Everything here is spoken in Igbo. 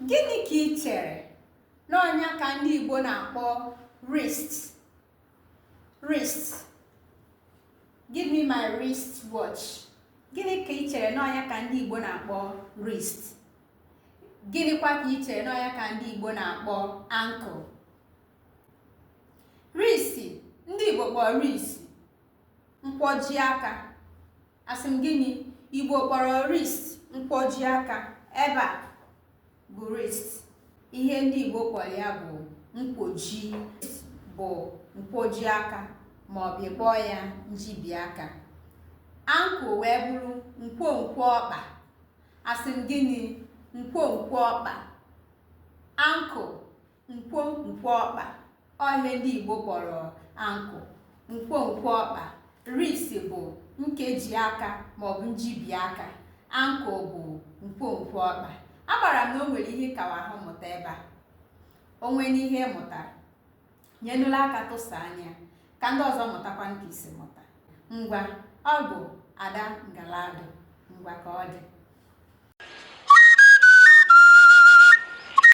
Gịnị ka ị chere na ọnya ka ndị Igbo na-akpọ wrist? Wrist. Give me my wrist watch. Gịnị ka ị chere na ọnya ka ndị Igbo na-akpọ wrist? Gịnịkwa ka ị chere na ọnya ka ndị Igbo na-akpọ ankle? Wrist, ndị Igbo kpọrọ wrist nkwoji aka. Asị m gịnị? Igbo kpọrọ wrist nkwoji aka. Ebe a bụ wrist. Ihe ndị Igbo kpọrọ ya bụ nkwoji, bụ nkwoji aka, ma ọ bụ ịkpọ ya njibi aka. Ankle wee bụrụ nkwonkwo ọkpa. Asị m gịnị? Nkwonkwo ọkpa. Ankle, nkwonkwo ọkpa. Ọ ihe ndị Igbo kpọrọ ankle, nkwonkwo ọkpa. Wrist bụ nkeji aka ma ọ bụ njibi aka. Ankle bụ nkwonkwo ọkpa. Agbara m na o nwere ihe kawa ahụ mụta ebe a. O nwere n'ihe mụtara, nyenụla aka tụsa anya ka ndị ọzọ mụtakwa nke isi mụta. Ngwa, ọ bụ Ada Ngalado. Ngwa ka ọ dị.